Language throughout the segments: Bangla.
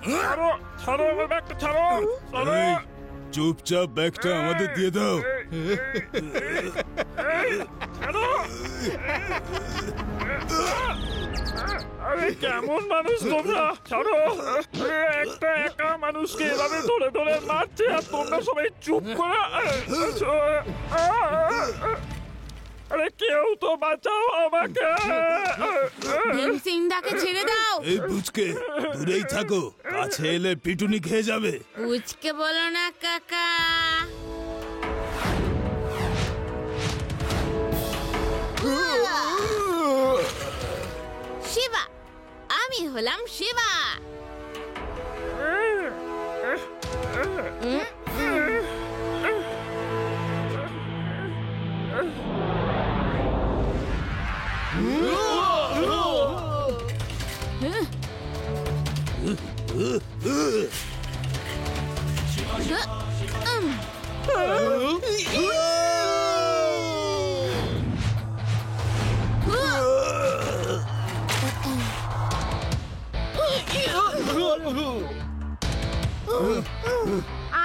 ছাড়ো ছাড়ো আমার ব্যাগটা, ছাড়ো ছাড়ো। চুপচাপ ব্যাগটা আমাদের দিয়ে দাও। ছাড়ো। আরে কেমন মানুষ তোমরা, ছাড়ো। একটা একা মানুষকে এভাবে ধরে ধরে মারছে আর তোমরা সবাই চুপ করে। আরে কেউ তো বাঁচাও আমাকে। ভীমসিং দাকে ছেড়ে দাও। এই পুচকে দূরেই থাকো, কাছে এলে পিটুনি খেয়ে যাবে। পুচকে বলো না কাকা। শিবা, আমি হলাম শিবা।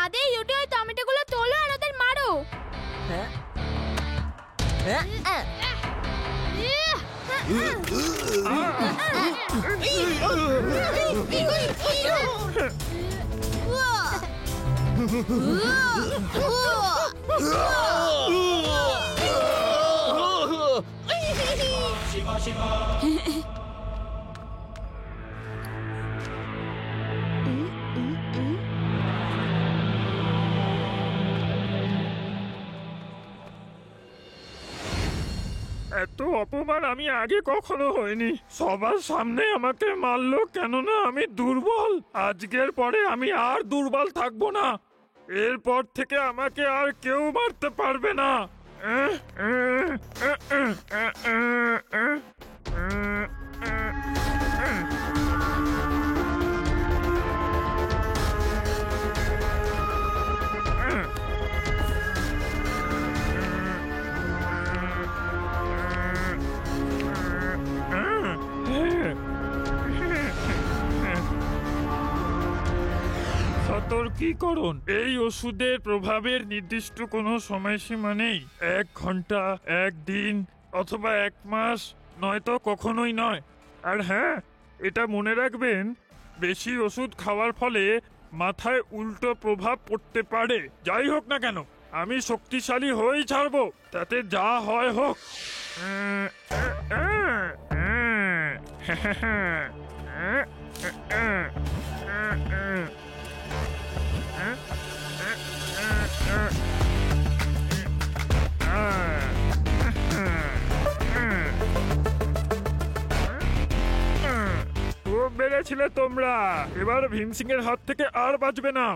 আদে ইউটি ওই টমেটোগুলো তোলো আর ওদের মারো। এত অপমান আমি আগে কখনো হয়নি। সবার সামনে আমাকে মারলো, কেননা আমি দুর্বল। আজকের পরে আমি আর দুর্বল থাকবো না। এরপর থেকে আমাকে আর কেউ মারতে পারবে না। সতর্কীকরণ, এই ওষুধের প্রভাবের নির্দিষ্ট কোনো সময়সীমা নেই। 1 ঘন্টা, 1 দিন অথবা 1 মাস, নয়তো কখনোই নয়। আর হ্যাঁ, এটা মনে রাখবেন, বেশি ওষুধ খাওয়ার ফলে মাথায় উল্টো প্রভাব পড়তে পারে। যাই হোক না কেন, আমি শক্তিশালী হয়েই ছাড়বো, তাতে যা হয় হোক। খুব বেড়েছিলে তোমরা, এবার ভীমসিং এর হাত থেকে আর বাঁচবে না।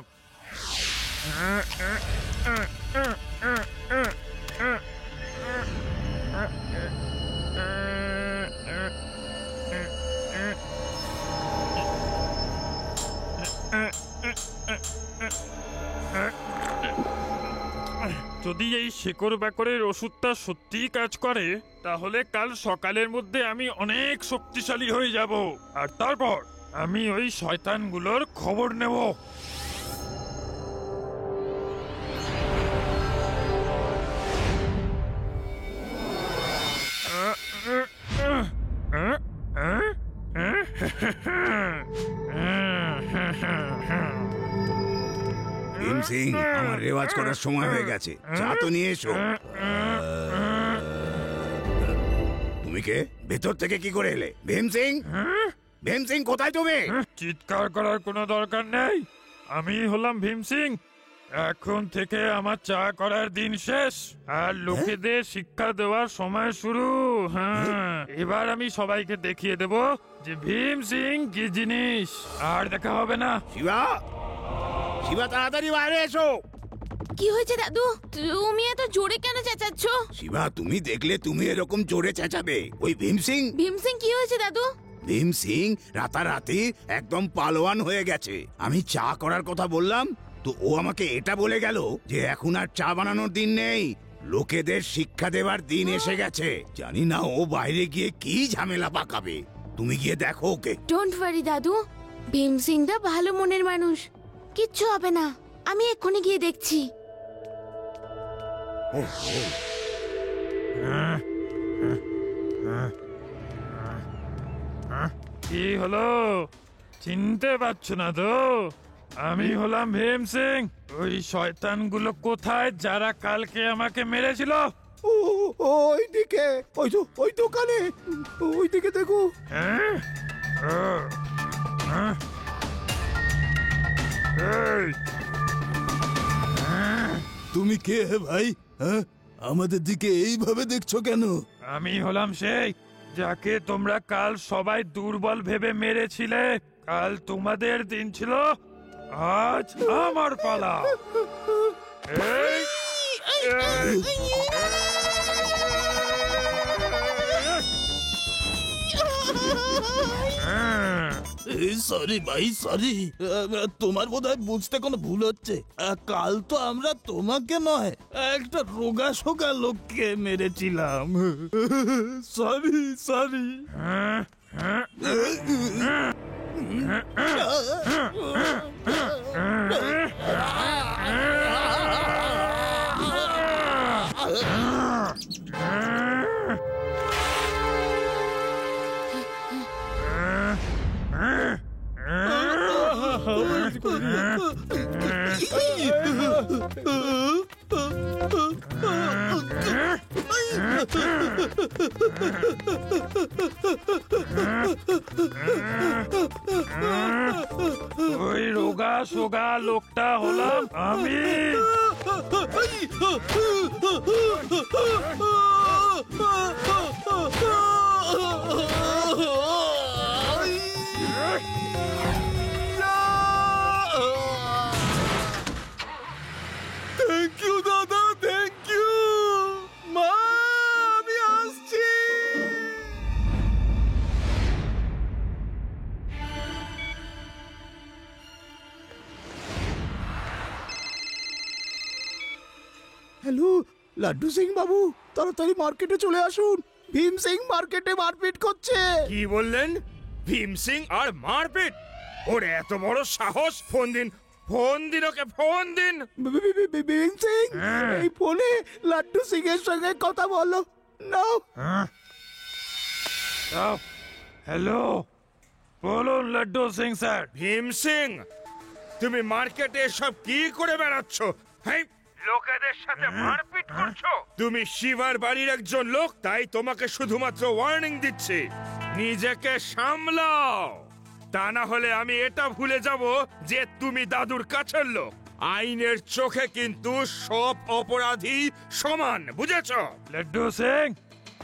যদি এই শেকড় বাকড়ের ওষুধটা সত্যিই কাজ করে, তাহলে কাল সকালের মধ্যে আমি অনেক শক্তিশালী হয়ে যাব। আর তারপর আমি ওই শয়তানগুলোর খবর নেব। ভীমসিং, আমার রেওয়াজ করার সময় হয়ে গেছে, চা তো নিয়ে এসো। তুমি কে? ভেতর থেকে কি করে এলে? ভীমসিং, ভীমসিং কোথায় তুমি? চিৎকার করার কোনো দরকার নেই, আমি হলাম ভীমসিং। এখন থেকে আমার চা করার দিন শেষ আর লোকেদের শিক্ষা দেওয়ার সময় শুরু। হ্যাঁ, এবার আমি সবাইকে দেখিয়ে দেব যে ভীমসিং কি জিনিস। আর দেখা হবে না। শিবা, শিবা তাড়াতাড়ি বাইরে এসো। কি হয়েছে দাদু? তুমি এত জোরে কেন চেঁচাচ্ছ? শিবা, তুমি দেখলে তুমি এরকম জোরে চেঁচাবে। ওই ভীমসিং। ভীমসিং কি হয়েছে দাদু? ভীমসিং রাতারাতি একদম পালোয়ান হয়ে গেছে। আমি চা করার কথা বললাম তো ও আমাকে এটা বলে গেল যে এখন আর চা বানানোর দিন নেই, লোকেদের শিক্ষা দেওয়ার দিন এসে গেছে। জানি না ও বাইরে গিয়ে কি ঝামেলা পাকাবে। তুমি গিয়ে দেখো ওকে। ডোন্ট ওয়ারি দাদু, ভীম সিংটা ভালো মনের মানুষ, কিচ্ছু হবে না। আমি এক্ষুনি গিয়ে দেখছি। কি হলো, চিনতে পারছো না তো? আমি হলাম ভীম সিং। ওই শয়তানগুলো কোথায় যারা কালকে আমাকে মেরেছিল? ওই দিকে, ওই দোকানে, ওই দিকে দেখো। হ্যাঁ? ও, হ্যাঁ? এই, তুমি কে হে ভাই? হ্যাঁ, আমাদের দিকে এইভাবে দেখছো কেন? আমি হলাম সেই যাকে তোমরা কাল সবাই দুর্বল ভেবে মেরেছিলে। কাল তোমাদের দিন ছিল, আজ আমার পালা। এই, এই, হ্যাঁ। সরি ভাই, সরি। তোমার বোধহয় বুঝতে কোনো ভুল হচ্ছে। কাল তো আমরা তোমাকে নয়, একটা রোগা সোগা লোককে মেরেছিলাম। Sorry, sorry. হ্যাঁ, হ্যাঁ, ওই রোগা সোগা লোকটা হলাম আমি। থ্যাংক ইউ দাদা, থ্যাংক ইউ। মা, আমি আসছি। হ্যালো, লাড্ডু সিং বাবু, তাড়াতাড়ি মার্কেটে চলে আসুন। ভীম সিং মার্কেটে মারপিট করছে। কি বললেন? ভীম সিং আর মারপিট? ওর এত বড় সাহস! ফোন দিন, ফোন দিন ওকে, ফোন দিন। ভীম সিং এই ফোনে লাড্ডু সিং এর সঙ্গে কথা বলো। নাও। হ্যালো, বলুন লাড্ডু সিং স্যার। ভীম সিং, তুমি মার্কেটে সব কি করে বেড়াচ্ছ? হ্যাঁ, লোকেদের সাথে মারপিট করছো? তুমি শিবার বাড়ির একজন লোক, তাই তোমাকে শুধুমাত্র ওয়ার্নিং দিচ্ছি, নিজেকে সামলাও। তা না হলে আমি এটা ভুলে যাব যে তুমি দাদুর কাছের লোক। আইনের চোখে কিন্তু সব অপরাধী সমান, বুঝেছো? লাড্ডু সিং,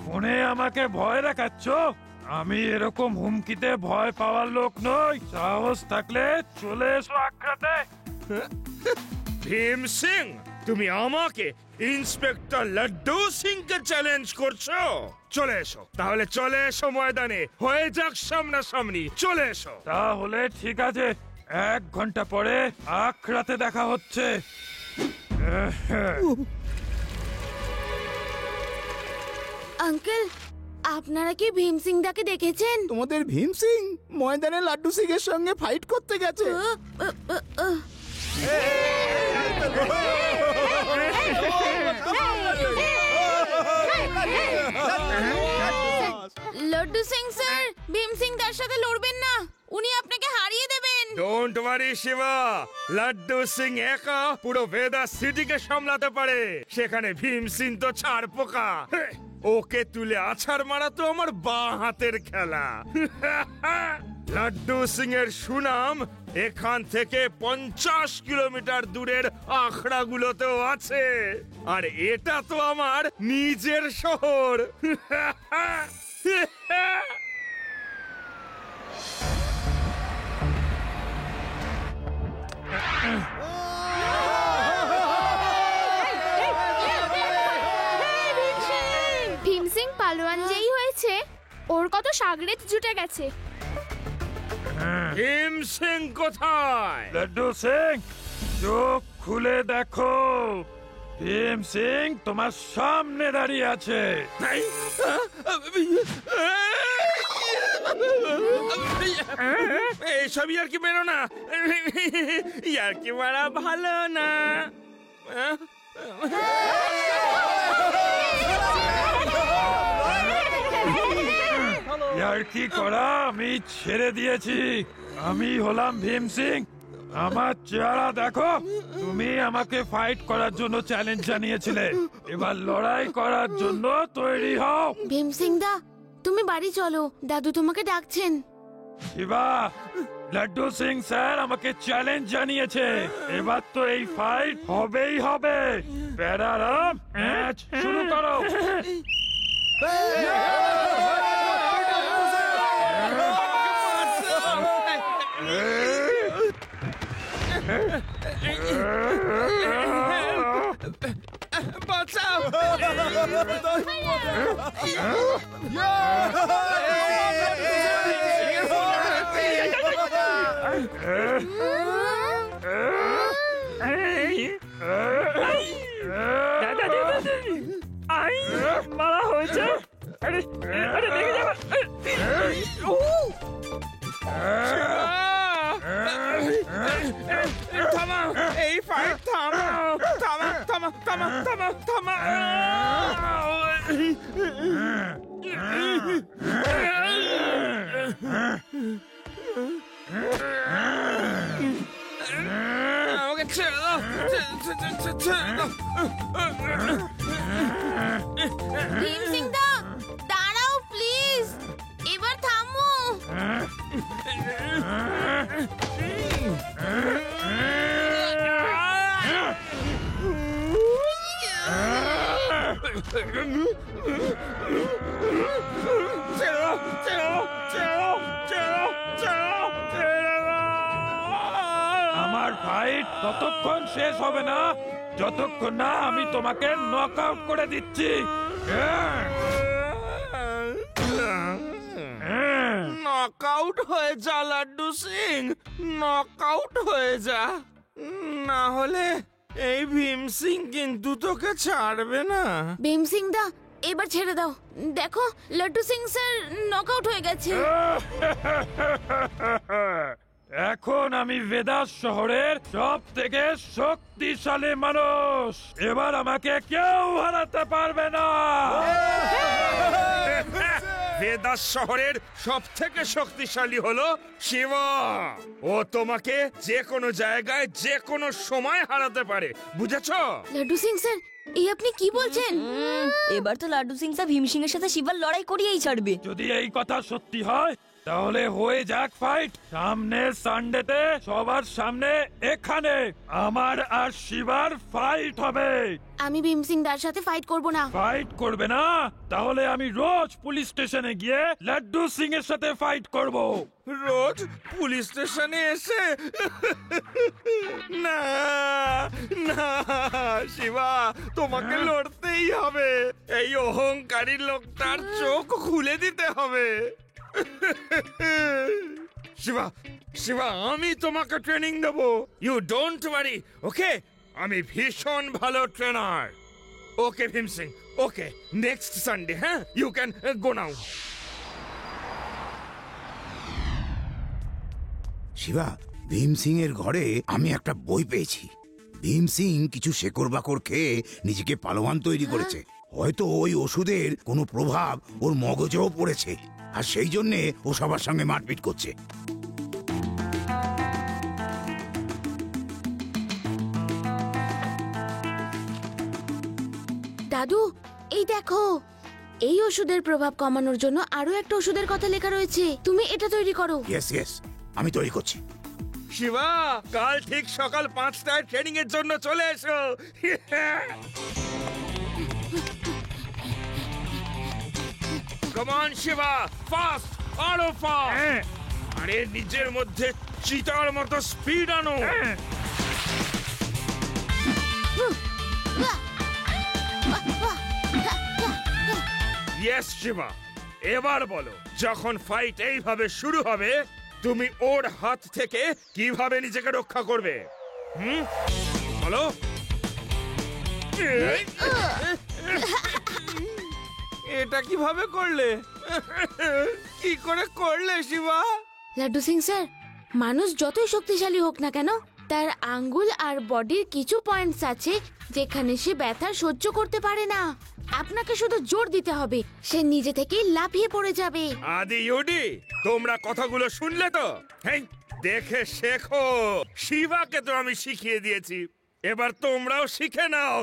ফোনে আমাকে ভয় দেখাচ্ছ? আমি এরকম হুমকিতে ভয় পাওয়ার লোক নই। সাহস থাকলে চলে এসো আগ্রাতে। ভীম সিং, তুমি আমাকে ইন্সপেক্টর লাড্ডু সিং কে চ্যালেঞ্জ করছো? চলে এসো, তাহলে চলে এসো ময়দানে, হয়ে যাক সামনাসামনি। চলে এসো। তাহলে ঠিক আছে, 1 ঘন্টা পরে আখড়াতে দেখা হচ্ছে। আঙ্কেল, আপনারা কি ভীম সিং দাকে দেখেছেন? তোমাদের ভীম সিং ময়দানে লাড্ডু সিং এর সঙ্গে ফাইট করতে গেছে। লাড্ডু সিং স্যার, ভীম সিং দার সাথে লড়বেন না, উনি আপনাকে হারিয়ে দেবেন। ডোন্ট ওয়ারি শিবা, লাড্ডু সিং একা পুরো ভেদা সিটিকে সামলাতে পারে। সেখানে ভীম সিং তো ছাড় পোকা। ওকে তুলে আছাড় মারা তো আমার বাঁ হাতের খেলা। লাড্ডু সিং এর সুনাম এখান থেকে 50 কিলোমিটার দূরের আখড়াগুলোতেও আছে, আর এটা তো আমার নিজের শহর। ভীম সিং পালোয়ান যেই হয়েছে, ওর কত সাগরেদ জুটে গেছে। ভীম সিং কোথায়? লাড্ডু সিং, চোখ খুলে দেখো, ভীম সিং তোমার সামনে দাঁড়িয়ে আছে। এইসব ইয়ার্কি মেরো না, ইয়ার্কি মারা ভালো না। আর কি করা আমি ছেড়ে দিয়েছি। আমি হলাম ভীম সিং। আমার চেহারা দেখো। তুমি আমাকে ফাইট করার জন্য চ্যালেঞ্জ জানিয়েছিলে, এবার লড়াই করার জন্য তৈরি হও। ভীম সিং দা, তুমি বাড়ি চলো, দাদু তোমাকে ডাকছেন। শিবা, লাড্ডু সিং স্যার আমাকে চ্যালেঞ্জ জানিয়েছে, এবার তো এই ফাইট হবেই হবে। প্যারারাম, ম্যাচ শুরু করো। বাঁচাও! মারা হয়েছে। থামাও, এই ফাইট থামাও, থামাও, থামাও, থামাও, থামাও, থামাও। আমাকে ছেড়ে দাও, ছেড়ে দাও। ভীম সিং দা, দাঁড়াও প্লিজ, এবার থামো। আমার ফাইট ততক্ষণ শেষ হবে না যতক্ষণ না আমি তোমাকে নক আউট করে দিচ্ছি। নকআউট হয়ে যা লাড্ডু সিং, নকআউট হয়ে যা, না হলে এই ভীম সিং কিন্তু তোকে ছাড়বে না। ভীম সিং দা, এবার ছেড়ে দাও। দেখো, লাড্ডু সিং স্যার নকআউট হয়ে গেছে। এখন আমি ভেদাস শহরের সব থেকে শক্তিশালী মানুষ, এবার আমাকে কেউ হারাতে পারবে না। ভেদাস শহরের সব থেকে শক্তিশালী হলো শিবা। ও তোমাকে যে কোনো জায়গায় যে কোনো সময় হারাতে পারে, বুঝেছো? লাড্ডু সিং স্যার, এই আপনি কি বলছেন? এবার তো লাড্ডু সিং স্যার ভীম সিং এর সাথে শিবার লড়াই করিয়েই ছাড়বে। যদি এই কথা সত্যি হয় তাহলে হয়ে যাক ফাইট সামনের সানডেতে সবার সামনে। এখানে আমার আর শিবার ফাইট হবে। আমি ভীম সিং দার সাথে ফাইট করব না। ফাইট করবে না? তাহলে আমি রোজ পুলিশ স্টেশনে গিয়ে লাড্ডু সিং এর সাথে ফাইট করব। রোজ পুলিশ স্টেশনে এসে? না না শিবা, তোমাকে লড়তেই হবে। এই অহংকারী লোকটার চোখ খুলে দিতে হবে। শিবা, শিবা, আমি তোমাকে ট্রেনিং দেবো। ইউ ডোন্ট ওয়ারি, ওকে? আমি ভীষণ ভালো ট্রেনার। ওকে ভীম সিং, ওকে, নেক্সট সানডে, হ্যাঁ, ইউ ক্যান গো নাও। শিবা, ভীম সিং এর ঘরে আমি একটা বই পেয়েছি। ভীম সিং কিছু শেকড় বাকড় খেয়ে নিজেকে পালোয়ান তৈরি করেছে। হয়তো ওই ওষুধের কোনো প্রভাব ওর মগজেও পড়েছে, আর সেই জন্যে ও সবার সঙ্গে মারপিট করছে। দাদু, এই দেখো, এই ওষুধের প্রভাব কমানোর জন্য আরো একটা ওষুধের কথা লেখা রয়েছে। তুমি এটা তৈরি করো। ইয়েস ইয়েস, আমি তৈরি করছি। শিবা, কাল ঠিক সকাল 5টায় ট্রেনিং এর জন্য চলে এসো। কাম অন শিবা, ফাস্ট, আরো ফাস্ট। আরে নিজের মধ্যে চিতার মতো স্পিড আনো। ইয়েস শিবা, এবার বলো, যখন ফাইট এইভাবে শুরু হবে তুমি ওর হাত থেকে কিভাবে নিজেকে রক্ষা করবে? বলো। এটা কিভাবে করলে? কি করে করলে শিবা? লাড্ডু সিং স্যার, মানুষ যতই শক্তিশালী হোক না কেন, তার আঙ্গুল আর বডির কিছু পয়েন্টস আছে যেখানে সে ব্যথা সহ্য করতে পারে না। আপনাকে শুধু জোর দিতে হবে, সে নিজে থেকেই লাফিয়ে পড়ে যাবে। আদি ইউডি, তোমরা কথাগুলো শুনলে তো? হেই, দেখে শেখো। শিবাকে তো আমি শিখিয়ে দিয়েছি, এবার তোমরাও শিখে নাও।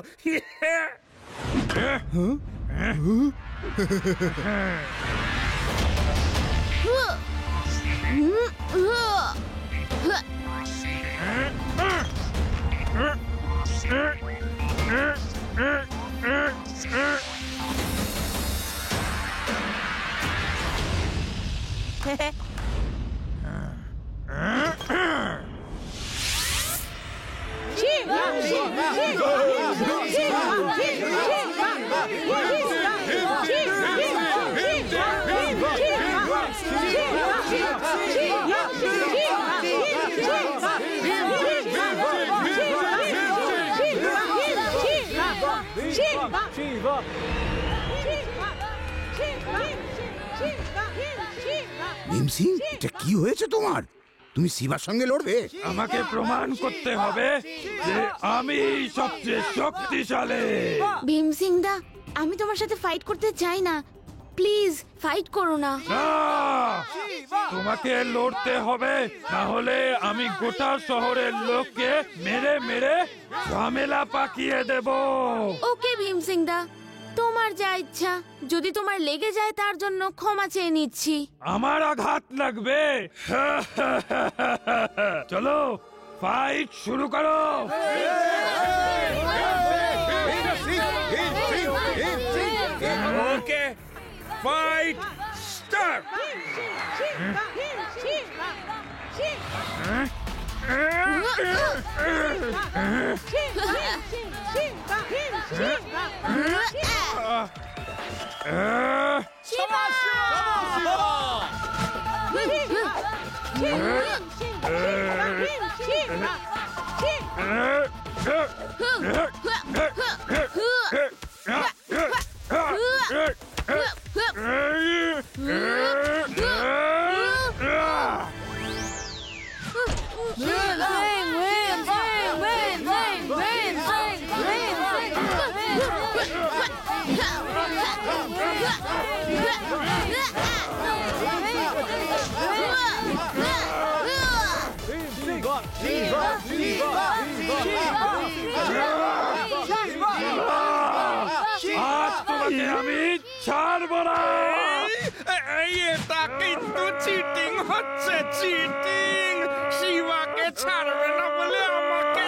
ভীম সিং, এটা কি হয়েছে তোমার? তুমি শিবার সঙ্গে লড়বে? আমাকে প্রমাণ করতে হবে যে আমি সবচেয়ে শক্তিশালী। ভীম সিং দা, আমি তোমার সাথে ফাইট করতে চাই না, প্লিজ ফাইট করো না। না, তোমাকে লড়তে হবে, না হলে আমি গোটা শহরের লোককে মেরে মেরে ঝামেলা পাকিয়ে দেব। ওকে ভীম সিং দা, তোমার যা ইচ্ছা। যদি তোমার লেগে যায় তার জন্য ক্ষমা চেয়ে নিচ্ছি। আমার আঘাত লাগবে। চলো, ফাইট শুরু করো। ওকে, ফাইট স্টার্ট। আজ তোমাকে আমি ছাড়বো না। এটা কিন্তু চিটিং হচ্ছে, চিটিং। শিবাকে ছাড়বে না বলে আমাকে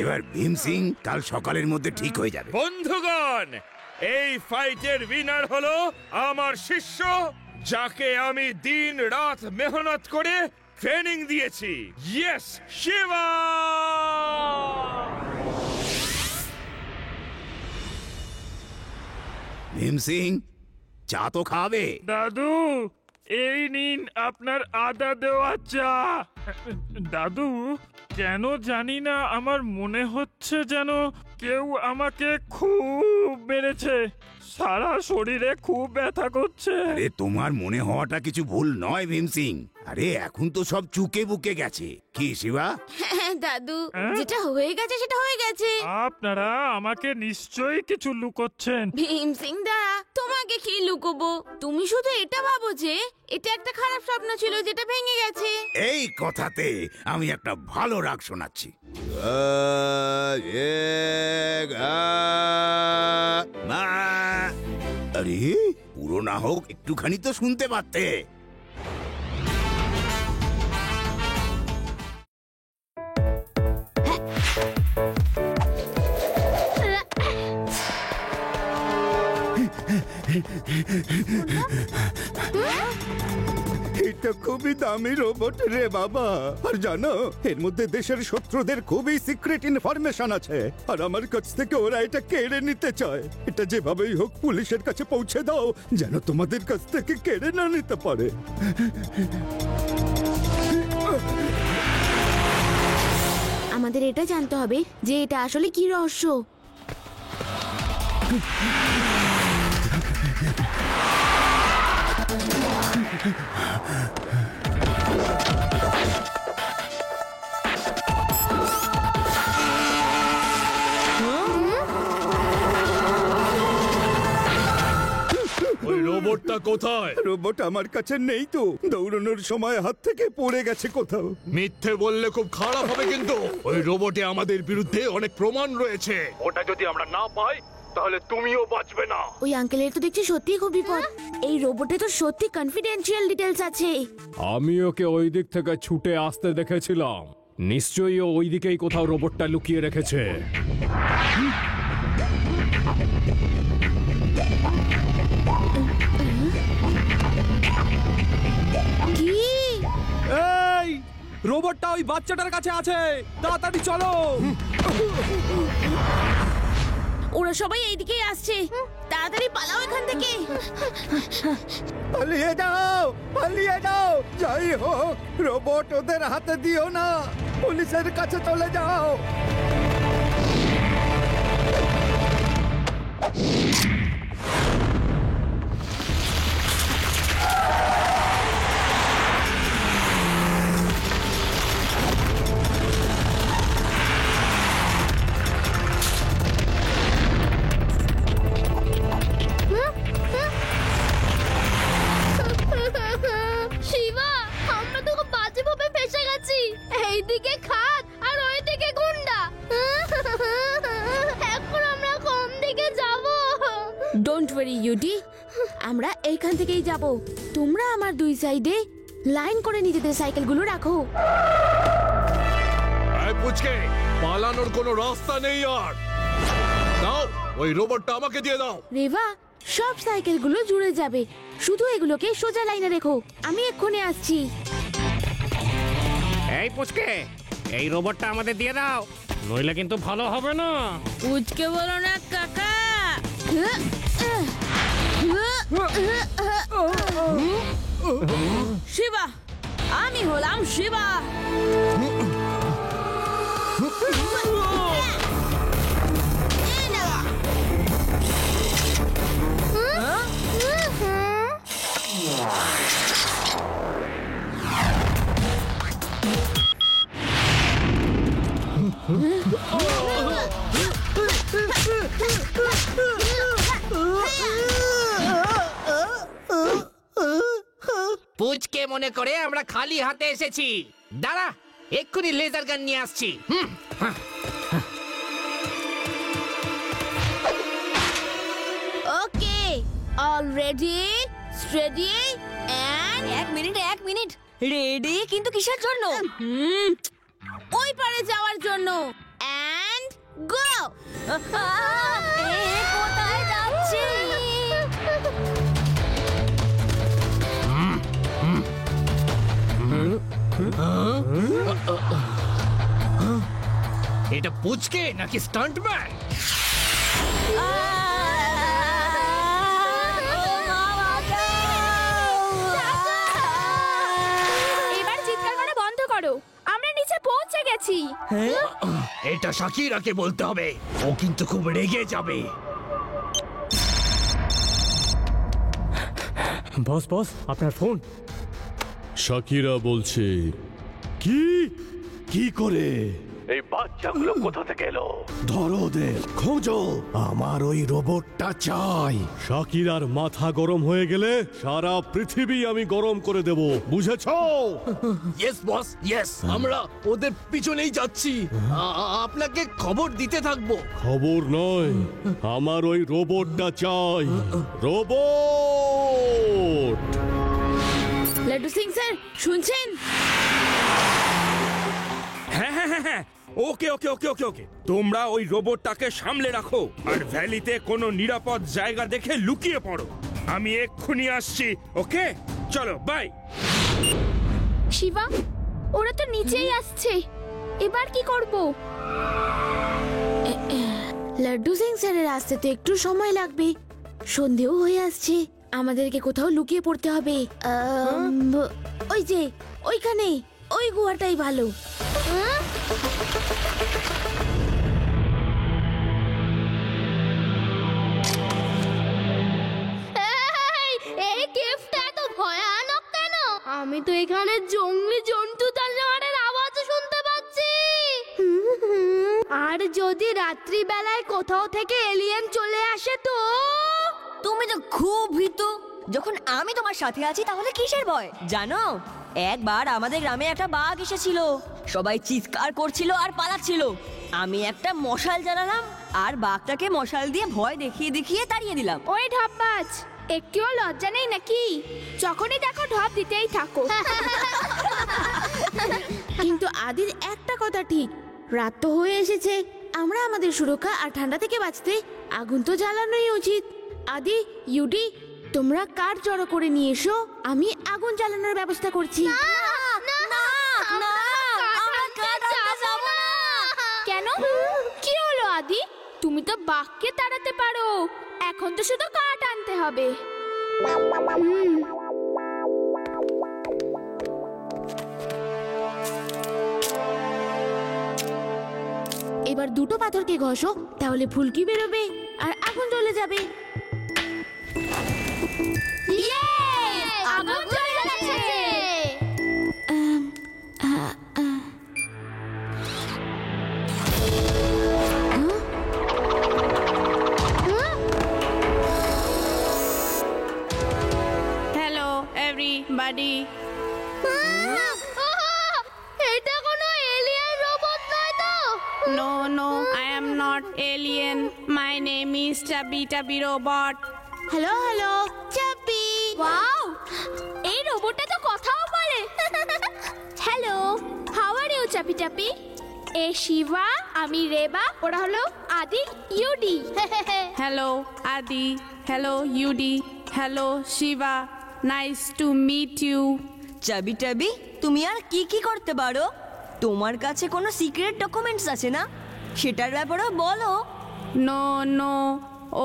এবার ভীম সিং কাল সকালের মধ্যে ঠিক হয়ে যাবে। বন্ধুগণ, এই ফাইটের উইনার হলো আমার শিষ্য, যাকে আমি দিন রাত মেহনত করে ট্রেনিং দিয়েছি। ইয়েস, শিবা। ভীম সিং, চা তো খাবে? দাদু, এই নিন আপনার আদা দেওয়া চা। দাদু, কেন জানি না আমার মনে হচ্ছে যেন কেউ আমাকে খুব মেরেছে। সারা শরীরে খুব ব্যথা করছে। আরে তোমার মনে হওয়াটা কিছু ভুল নয় ভীম সিং। আরে এখন তো সব চুকে বুকে গেছে। কি শিবা? দাদু, যেটা হয়ে গেছে সেটা হয়ে গেছে। আপনারা আমাকে নিশ্চয়ই কিছু লুকোচ্ছেন। ভীম সিং দা, তোমাকে কি লুকোবো? তুমি শুধু এটা ভাবো যে এটা একটা খারাপ স্বপ্ন ছিল যেটা ভেঙে গেছে। এই কথাতে আমি একটা ভালো রাগ শোনাচ্ছি। আরে পুরো না হোক একটুখানি তো শুনতে পারতে। এটা খুবই দামি রোবট রে বাবা। আর জানো, এর মধ্যে দেশের শত্রুদের খুবই সিক্রেট ইনফরমেশন আছে, আর আমার কাছ থেকে ওরা এটা কেড়ে নিতে চায়। এটা যেভাবেই হোক পুলিশের কাছে পৌঁছে দাও, যেন তোমাদের কাছ থেকে কেড়ে না নিতে পারে। আমাদের এটা জানতে হবে যে এটা আসলে কি রহস্য। ওই রোবটটা কোথায়? রোবট আমার কাছে নেই তো, দৌড়ানোর সময় হাত থেকে পড়ে গেছে কোথাও। মিথ্যে বললে খুব খারাপ হবে কিন্তু। ওই রোবটে আমাদের বিরুদ্ধে অনেক প্রমাণ রয়েছে। ওটা যদি আমরা না পাই তাহলে তুমিও বাঁচবে না। ওই আঙ্কেলের তো দেখছি সত্যিই খুব বিপদ। এই রোবটে তো সত্যি কনফিডেন্সিয়াল ডিটেলস আছে। আমি ওকে ওই দিক থেকে ছুটে আসতে দেখেছিলাম। নিশ্চয়ই ও ওই দিকেই কোথাও রোবটটা লুকিয়ে রেখেছে। কি? এই রোবটটা ওই বাচ্চাটার কাছে আছে, তাড়াতাড়ি চলো। ওরা সবাই এইদিকেই আসছে, তাড়াতাড়ি পালাও এখান থেকে। পালিয়ে যাও, পালিয়ে যাও। যাই হোক, রোবট ওদের হাতে দিও না, পুলিশের কাছে চলে যাও। শিবা, আমরা তো খুব বাজেভাবে ফেসে গেছি। এইদিকে খাদ আর ওইদিকে গুন্ডা। এখন আমরা কোন দিকে যাব? ডোন্ট ওয়ারি ইউডি, আমরা এইখান থেকেই যাব। তোমরা আমার দুই সাইডে লাইন করে নিজেদের সাইকেলগুলো রাখো। এই পুচকে, পালানোর কোনো রাস্তা নেই আর। দাও, ওই রোবটটা আমাকে দিয়ে দাও। রেভা, সব সাইকেলগুলো জুড়ে যাবে, শুধু এগুলোকে সোজা লাইনে রেখো। আমি এক্ষুনি আসছি। এই পুচকে, এই রোবটটা আমাদের দিয়ে দাও, নইলে কিন্তু ভালো হবে না। পুচকে বলো না কাকা। শিবা, আমি হলাম শিবা। পুচকে মনে করে আমরা খালি হাতে এসেছি। দাঁড়া, এক্ষুনি লেজার গান নিয়ে আসছি। ওকে, অলরেডি স্টেডি এন্ড এক মিনিট, রেডি কিন্তু কিসের জন্য? ওই পারে যাওয়ার জন্য। And go. কোথায় যাচ্ছি? এটা পুচকে নাকি স্টান্টম্যান? এবার চিৎকার করা বন্ধ করো, আমরা নিচে পৌঁছে গেছি। এটা শাকিরাকে বলতে হবে, ও কিন্তু খুব রেগে যাবে। বস, আপনার ফোন। শাকিরা বলছে। কি করে? এই বাচ্চাগুলো কোথা থেকে এলো? ধরো ওদের, খোঁজো, আমার ওই রোবটটা চাই। শাকিরার মাথা গরম হয়ে গেলে সারা পৃথিবী আমি গরম করে দেব, বুঝেছো? Yes boss, yes. আমরা ওদের পিছনেই যাচ্ছি, আপনাকে খবর দিতে থাকবো। খবর নয়, আমার ওই রোবটটা চাই। রোবট! লাড্ডু সিং স্যার, শুনছেন? হ্যাঁ হ্যাঁ হ্যাঁ হ্যাঁ, ওকে ওকে ওকে ওকে ওকে, তোমরা ওই রোবটটাকে সামলে রাখো আর ভ্যালিতে কোনো নিরাপদ জায়গা দেখে লুকিয়ে পড়ো। আমি এক্ষুনি আসছি। ওকে, চলো, বাই। শিবা, ওরা তো নিচেই আসছে, এবার কি করব? লাড্ডু সিং স্যারের আসতে তো একটু সময় লাগবে, সন্ধেও হয়ে আসছে, আমাদেরকে কোথাও লুকিয়ে পড়তে হবে। ওই যে ওইখানে, ওই গুহাটাই ভালো। এই কেভটা এত ভয়ানক কেন? আমি তো এখানে জঙ্গলি জন্তু জানোয়ারের আওয়াজ শুনতে পাচ্ছি। আর যদি রাত্রি বেলায় কোথাও থেকে এলিয়েন চলে আসে তো? তুমি তো খুব ভীতু। যখন আমি তোমার সাথে আছি তাহলে কিসের ভয়? জানো, একবার আমাদের গ্রামে একটা বাঘ এসেছিল, সবাই চিৎকার করছিল আর পালাচ্ছিল। আমি একটা মশাল জ্বালালাম আর বাঘটাকে মশাল দিয়ে ভয় দেখিয়ে দেখিয়ে তাড়িয়ে দিলাম। ওই ঢপবাজ, একটুও লজ্জা নেই নাকি? যখনই দেখো ঢপ দিতেই থাকো। কিন্তু আদির একটা কথা ঠিক, রাত তো হয়ে এসেছে, আমরা আমাদের সুরক্ষা আর ঠান্ডা থেকে বাঁচতে আগুন তো জ্বালানোই উচিত। আদি, ইউডি, তোমরা কাঠ জড়ো করে নিয়ে এসো, আমি আগুন জ্বালানোর ব্যবস্থা করছি। কেন? কি হলো আদি? তুমি তো বাঘকে তাড়াতে পারো, এখন তো শুধু কাঠ আনতে হবে। এবার দুটো পাথরকে ঘষো, তাহলে ফুলকি বেরোবে আর আগুন জ্বলে যাবে। আগুন জ্বলে যাচ্ছে। Hello everybody. এটা কোনো এলিয়েন রোবট নয় তো? No no, I am not alien, my name is Chabi Chabi robot. Hello hello, Chapi. Wow, এই রোবটটা তো কথাও বলে। হ্যালো, হাউ আর ইউ চাপি চাপি? এ শিবা, আমি রেবা, ওরা হলো আদি, ইউডি। হ্যালো আদি, হ্যালো ইউডি, hello Shiba, nice to meet you. Chabi টাবি, তুমি আর কি কি করতে পারো? তোমার কাছে কোনো সিক্রেট ডকুমেন্টস আছে না? সেটার ব্যাপারে বলো। নো নো,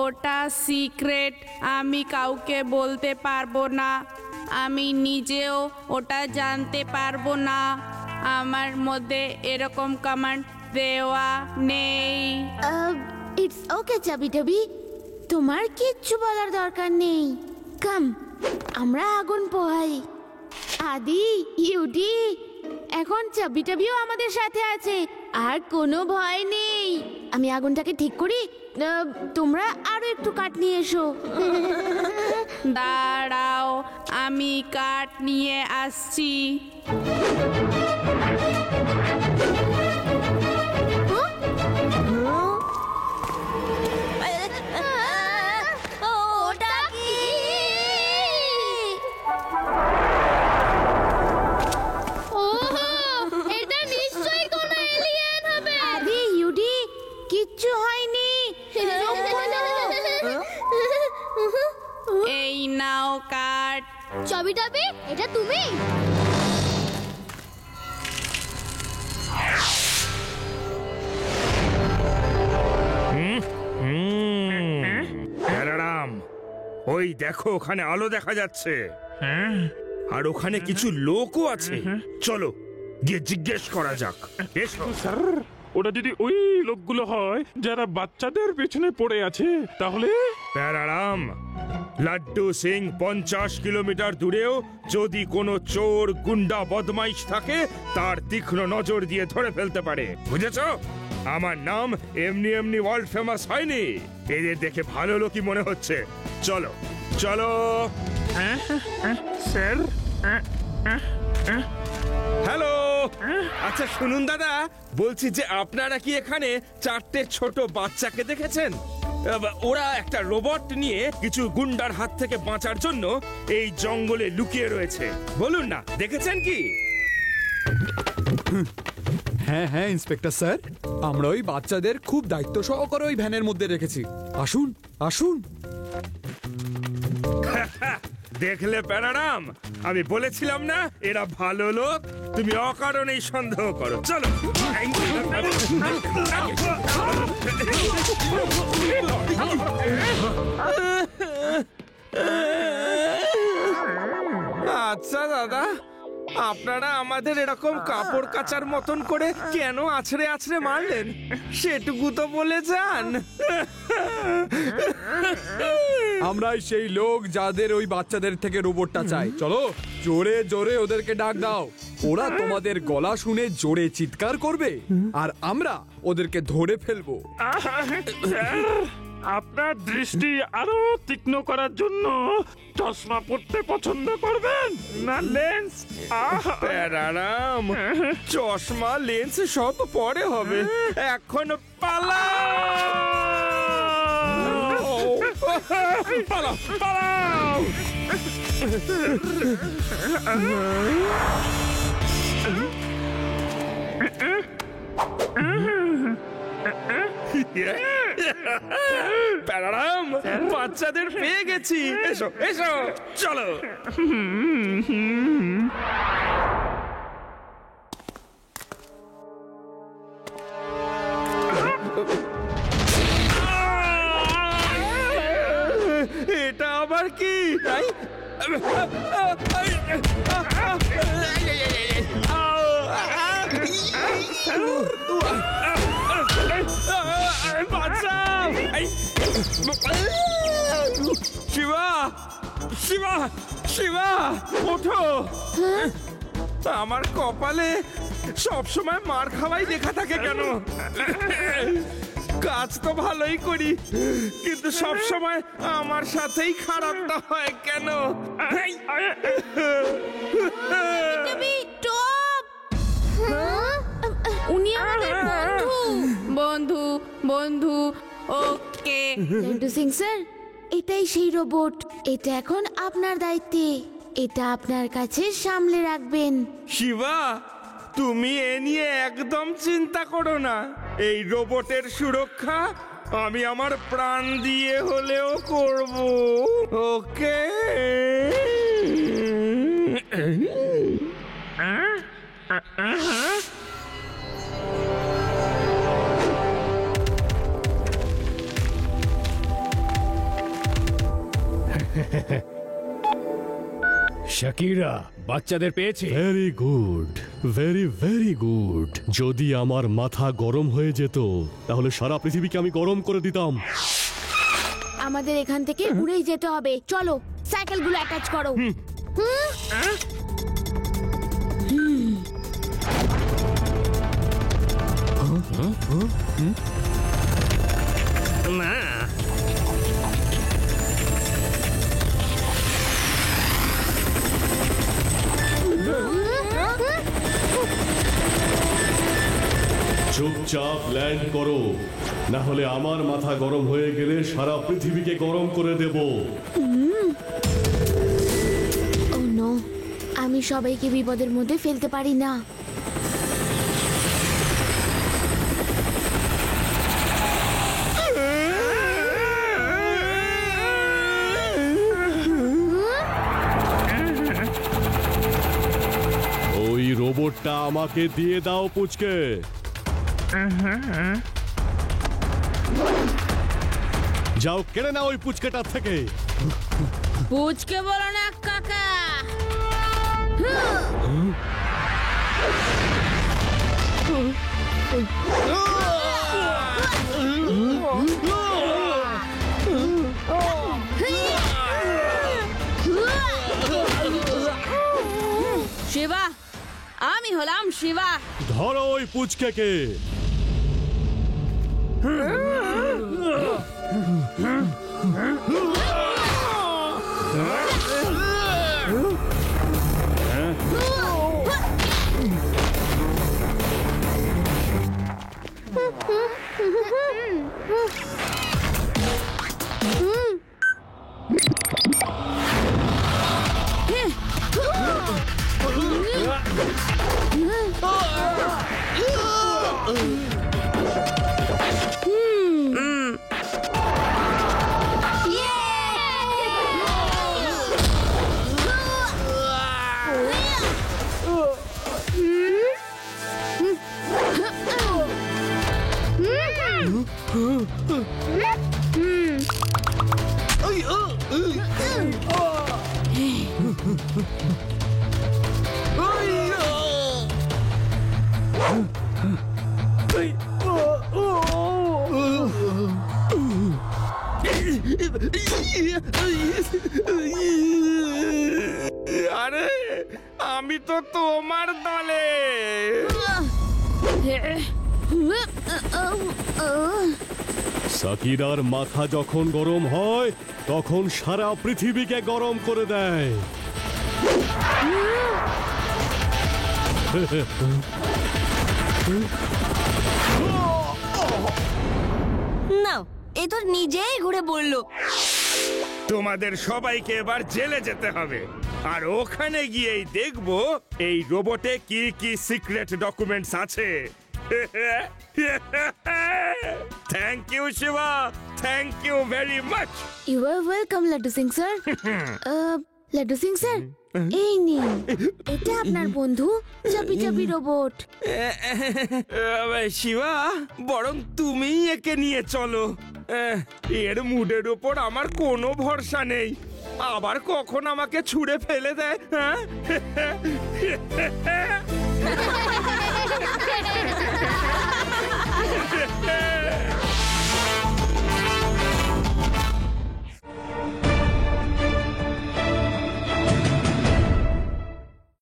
ওটা সিক্রেট, আমি কাউকে বলতে পারবো না, আমি নিজেও ওটা জানতে পারবো না, আমার মধ্যে এরকম কমান্ড দেওয়া নেই। ইটস ওকে চাবি টাবি, তোমার কিচ্ছু বলার দরকার নেই। কাম, আমরা আগুন পোহাই। আদি, ইউডি, এখন চাবি টাবিও আমাদের সাথে আছে, আর কোনো ভয় নেই। আমি আগুনটাকে ঠিক করি, তোমরা আরো একটু কাঠ নিয়ে এসো। দাঁড়াও, আমি কাঠ নিয়ে আসছি। ওটা কি? এটা নিশ্চয়ই কোনো এলিয়েন হবে। আদি, ইউডি, কিচ্ছু হয়নি। এই নাও কাঠ। চাবি টাবি, এটা তুমি? রাম, ওই দেখো ওখানে আলো দেখা যাচ্ছে, আর ওখানে কিছু লোকও আছে। চলো গিয়ে জিজ্ঞেস করা যাক। এসো। স্যার, ওটা যদি ওই লোকগুলো হয় যারা বাচ্চাদের পেছনে পড়ে আছে, তাহলে? প্যারারাম, লাড্ডু সিং 50 কিলোমিটার দূরেও যদি কোনো চোর গুন্ডা বদমাইশ থাকে তার তীক্ষ্ণ নজর দিয়ে ধরে ফেলতে পারে, বুঝেছো? আমার নাম এমনি এমনি ওয়ার্ল্ড ফেমাস হয়নি। এদের দেখে ভালো লোকই মনে হচ্ছে। চলো চলো। স্যার, হ্যালো, আচ্ছা শুনুন দাদা, বলছি যে আপনারা কি এখানে 4টে ছোট বাচ্চাকে দেখেছেন? ওরা একটা রোবট নিয়ে কিছু গুন্ডার হাত থেকে বাঁচার জন্য এই জঙ্গলে লুকিয়ে রয়েছে। বলুন না, দেখেছেন কি? হ্যাঁ হ্যাঁ ইন্সপেক্টর স্যার, আমরা ওই বাচ্চাদের খুব দায়িত্ব সহকারে ওই ভ্যানের মধ্যে রেখেছি। আসুন আসুন। দেখলে প্যারারাম, আমি বলেছিলাম না এরা ভালো লোক। তুমি অকারণেই সন্দেহ করো। চলো। আচ্ছা দাদা, আপনারা আমাদের এরকম কাপড় কাচার মতন করে কেন আছড়ে আছড়ে মারলেন সেটুকু তো বলে যান। আমরাই সেই লোক যাদের ওই বাচ্চাদের থেকে রোবটটা চাই। চলো জোরে জোরে ওদেরকে ডাক দাও। ওরা তোমাদের গলা শুনে জোরে চিৎকার করবে আর আমরা ওদেরকে ধরে ফেলবো। আপনার দৃষ্টি আরো তীক্ষ্ণ করার জন্য চশমা পড়তে পছন্দ করবেন না লেন্স? প্যারারাম, চশমা লেন্স সব পরে হবে, এখন পালাও পালাও পালাও। প্যারারাম, বাচ্চাদের পেয়ে গেছি। এসো এসো, চলো। এটা আবার কি? শিবা, শিবা, শিবা, ওঠো। আমার কপালে সবসময় মার খাওয়াই লেখা থাকে কেন? কাজ তো ভালোই করি, কিন্তু সবসময় আমার সাথেই খারাপটা হয় কেন? উনি আমাদের বন্ধু বন্ধু। ওকে লাড্ডু সিং স্যার, এটাই সেই রোবট। এটা এখন আপনার দায়িত্বে। এটা আপনার কাছে সামলে রাখবেন। শিবা, তুমি এ নিয়ে একদম চিন্তা করো না। এই রোবটের সুরক্ষা আমি আমার প্রাণ দিয়ে হলেও করব। ওকে? শাকিরা, বাচ্চাদের পেয়েছি। Very good, very very good. যদি আমার মাথা গরম হয়ে যেত তাহলে সারা পৃথিবীকে আমি গরম করে দিতাম। আমাদের এখান থেকে উড়েই যেতে হবে। চলো, সাইকেলগুলো অ্যাটাচ করো। না, চুপচাপ ল্যান্ড করো, না হলে আমার মাথা গরম হয়ে গেলে সারা পৃথিবীকে গরম করে দেব। ও নো, আমি সবাইকে বিপদের মধ্যে ফেলতে পারি না। ওই রোবটটা আমাকে দিয়ে দাও পুচকে। যাও কেড়ে নাও ওই পুচকেটার থেকে। পুচকে বলো না কাকা। শিবা, আমি হলাম শিবা। ধরো ওই পুচকেকে। আরে আমি তো তোমার দলে। সাকিরার মাথা যখন গরম হয় তখন সারা পৃথিবীকে গরম করে দেয়। না, এ তো নিজেই ঘুরে বললো। তোমাদের সবাইকে এবার জেলে যেতে হবে, আর ওখানে গিয়েই দেখবো এই রোবটে কি কি সিক্রেট ডকুমেন্টস আছে। Thank you Shiba, thank you very much. You are welcome Laddu Singh sir. Laddu Singh sir, এই নিন, এটা আপনার বন্ধু চাপি চাপি রোবট। শিবা, বরং তুমি একে নিয়ে চলো। এর মুডের ওপর আমার কোনো ভরসা নেই, আবার কখন আমাকে ছুঁড়ে ফেলে দেয়।